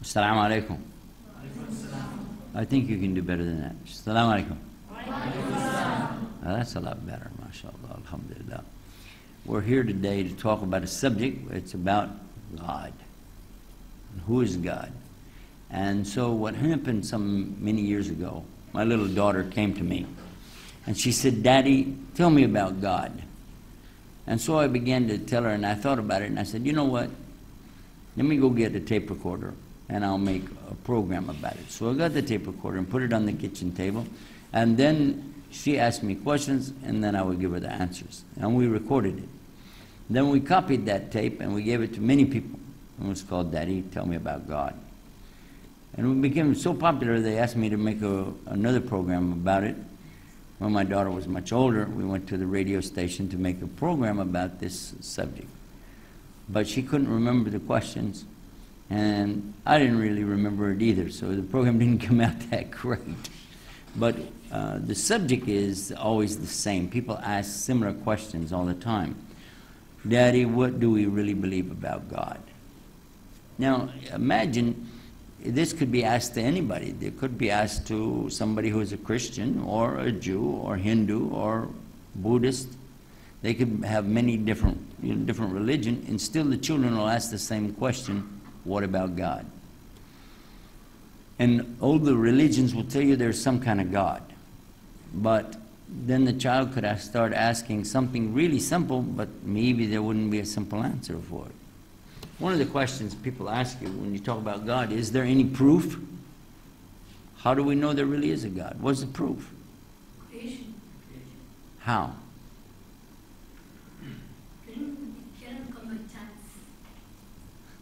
Assalamu alaikum. I think you can do better than that. Assalamu alaikum. That's a lot better, mashallah, alhamdulillah. We're here today to talk about a subject. It's about God. Who is God? And so what happened many years ago, my little daughter came to me and she said, "Daddy, tell me about God." And so I began to tell her, and I thought about it, and I said, "You know what? Let me go get a tape recorder and I'll make a program about it." So I got the tape recorder and put it on the kitchen table, and then she asked me questions, and then I would give her the answers. And we recorded it. Then we copied that tape and we gave it to many people. It was called "Daddy, Tell Me About God." And it became so popular they asked me to make another program about it. When my daughter was much older, we went to the radio station to make a program about this subject. But she couldn't remember the questions, and I didn't really remember it either, so the program didn't come out that great. But the subject is always the same. People ask similar questions all the time. "Daddy, what do we really believe about God?" Now, imagine this could be asked to anybody. It could be asked to somebody who is a Christian or a Jew or Hindu or Buddhist. They could have many different religion, and still the children will ask the same question: what about God? And all the religions will tell you there's some kind of God. But then the child could start asking something really simple, but maybe there wouldn't be a simple answer for it. One of the questions people ask you when you talk about God, is there any proof? How do we know there really is a God? What's the proof? Creation. How? It cannot come by chance.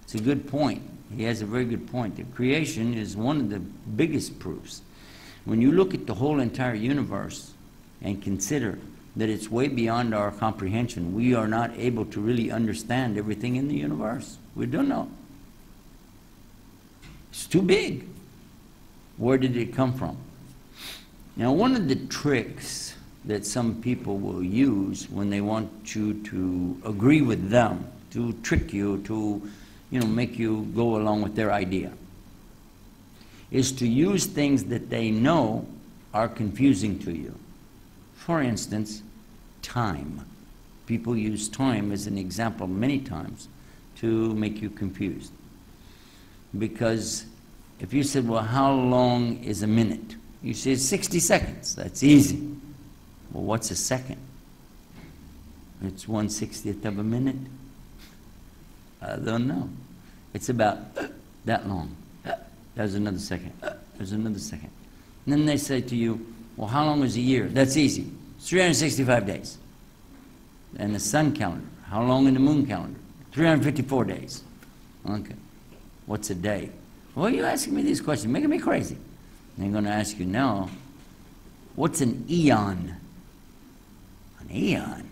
It's a good point. He has a very good point. The creation is one of the biggest proofs. When you look at the whole entire universe and consider that it's way beyond our comprehension, we are not able to really understand everything in the universe. We don't know. It's too big. Where did it come from? Now, one of the tricks that some people will use when they want you to agree with them, to trick you, to make you go along with their idea, is to use things that they know are confusing to you. For instance, time. People use time as an example many times to make you confused. Because if you said, "Well, how long is a minute?" You say 60 seconds. That's easy. Well, what's a second? It's 1/60th of a minute. I don't know. It's about that long. There's another second. There's another second. And then they say to you, "Well, how long is a year?" That's easy. It's 365 days. And the sun calendar, how long in the moon calendar? 354 days. Okay. What's a day? Well, you're asking me these questions, making me crazy. And I'm going to ask you now, what's an eon? An eon?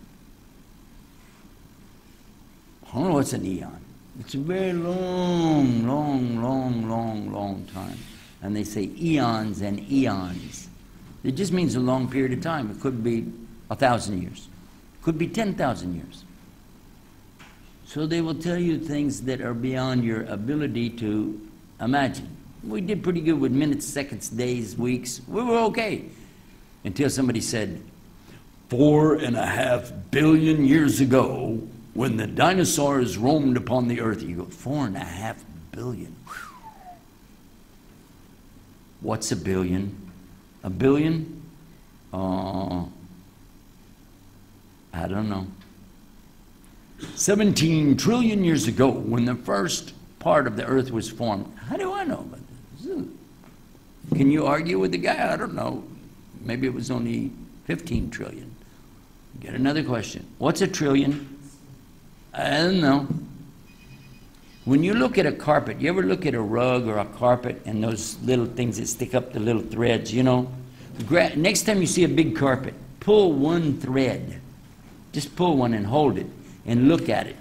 I don't know what's an eon. It's a very long, long, long, long, long time. And they say eons and eons. It just means a long period of time. It could be 1,000 years. It could be 10,000 years. So they will tell you things that are beyond your ability to imagine. We did pretty good with minutes, seconds, days, weeks. We were okay. Until somebody said, 4.5 billion years ago, when the dinosaurs roamed upon the earth. You go, 4.5 billion. Whew. What's a billion? A billion? I don't know. 17 trillion years ago, when the first part of the earth was formed. How do I know about this? Can you argue with the guy? I don't know. Maybe it was only 15 trillion. Get another question. What's a trillion? I don't know. When you look at a carpet, you ever look at a rug or a carpet and those little things that stick up the little threads, Next time you see a big carpet, pull one thread. Just pull one and hold it and look at it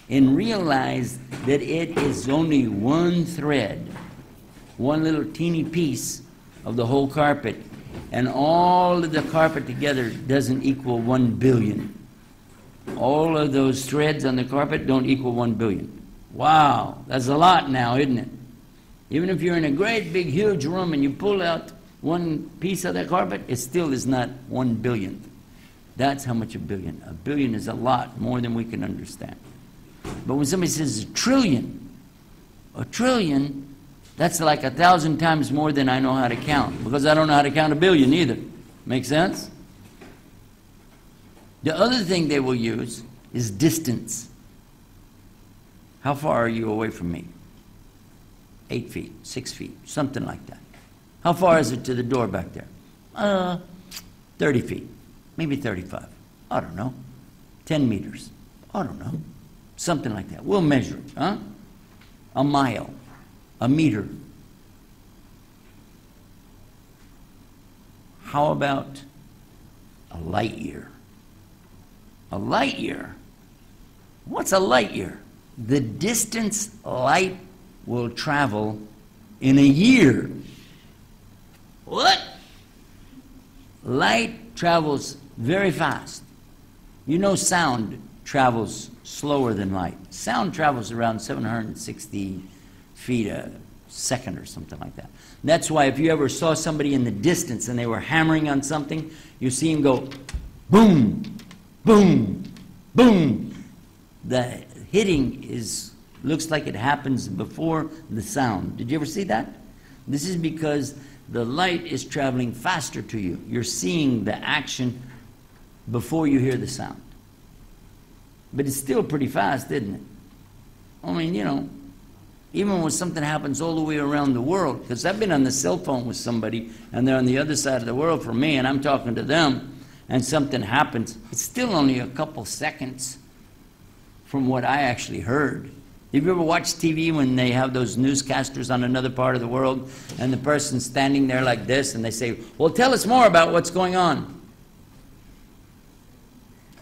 and realize that it is only one thread, one little teeny piece of the whole carpet, and all of the carpet together doesn't equal 1 billion. All of those threads on the carpet don't equal 1 billion. Wow, that's a lot now, isn't it? Even if you're in a great big huge room and you pull out one piece of that carpet, it still is not 1/100000th. That's how much a billion. A billion is a lot more than we can understand. But when somebody says a trillion, that's like 1,000 times more than I know how to count, because I don't know how to count a billion either. Make sense? The other thing they will use is distance. How far are you away from me? 8 feet, 6 feet, something like that. How far is it to the door back there? 30 feet, maybe 35. I don't know. 10 meters. I don't know. Something like that. We'll measure it, huh? A mile, a meter. How about a light year? A light year? What's a light year? The distance light will travel in a year. What? Light travels very fast. You know sound travels slower than light. Sound travels around 760 feet a second or something like that. That's why if you ever saw somebody in the distance and they were hammering on something, you see them go boom, boom, boom. The hitting looks like it happens before the sound. Did you ever see that? This is because the light is traveling faster to you. You're seeing the action before you hear the sound. But it's still pretty fast, isn't it? I mean, you know, even when something happens all the way around the world, because I've been on the cell phone with somebody and they're on the other side of the world from me and I'm talking to them and something happens, it's still only a couple seconds from what I actually heard. Have you ever watched TV when they have those newscasters on another part of the world and the person's standing there like this and they say, well, tell us more about what's going on?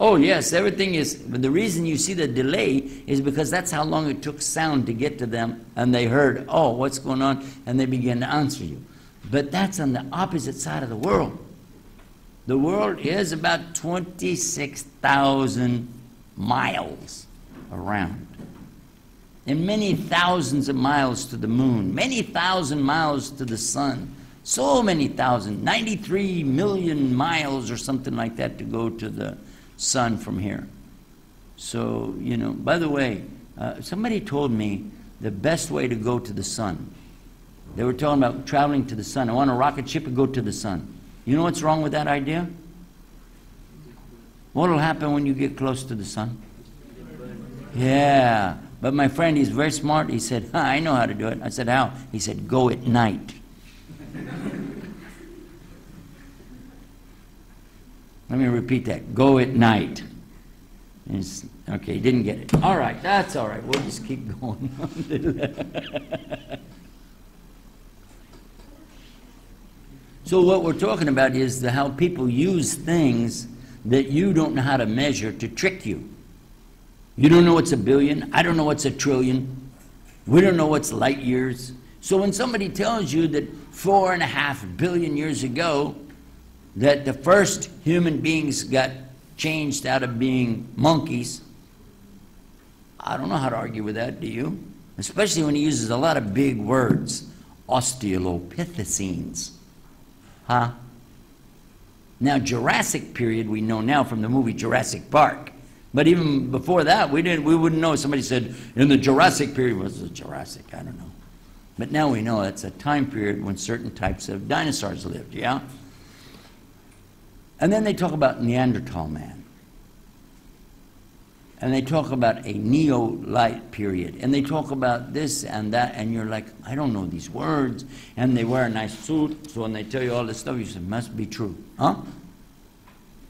Oh, yes, everything is, but the reason you see the delay is because that's how long it took sound to get to them, and they heard, oh, what's going on, and they began to answer you. But that's on the opposite side of the world. The world is about 26,000 miles around, and many thousands of miles to the moon, many thousand miles to the sun, so many thousand, 93 million miles or something like that to go to the sun from here. So, you know, by the way, somebody told me the best way to go to the sun. They were talking about traveling to the sun. I want a rocket ship to go to the sun. You know what's wrong with that idea? What will happen when you get close to the sun? Yeah, but my friend, he's very smart. He said, I know how to do it. I said, how? He said, go at night. Let me repeat that. Go at night. Okay, didn't get it. All right, that's all right. We'll just keep going. So what we're talking about is how people use things that you don't know how to measure to trick you. You don't know what's a billion. I don't know what's a trillion. We don't know what's light years. So when somebody tells you that 4.5 billion years ago, that the first human beings got changed out of being monkeys, I don't know how to argue with that, do you? Especially when he uses a lot of big words. Australopithecines. Huh? Now, Jurassic period we know now from the movie Jurassic Park. But even before that, we wouldn't know. Somebody said, in the Jurassic period, was it Jurassic? I don't know. But now we know it's a time period when certain types of dinosaurs lived, yeah? And then they talk about Neanderthal man. And they talk about a Neolite period. And they talk about this and that, and you're like, I don't know these words. And they wear a nice suit, so when they tell you all this stuff, you say, must be true. Huh?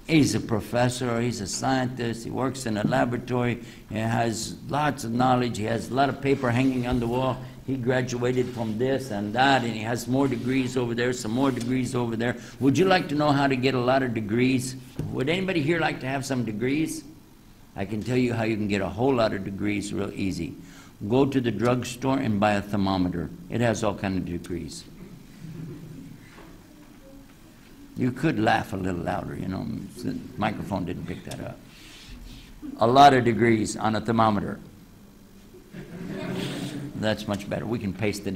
He's a professor, he's a scientist, he works in a laboratory, he has lots of knowledge, he has a lot of paper hanging on the wall. He graduated from this and that, and he has more degrees over there, some more degrees over there. Would you like to know how to get a lot of degrees? Would anybody here like to have some degrees? I can tell you how you can get a whole lot of degrees real easy. Go to the drugstore and buy a thermometer. It has all kinds of degrees. You could laugh a little louder, you know. The microphone didn't pick that up. A lot of degrees on a thermometer. That's much better. We can paste it in.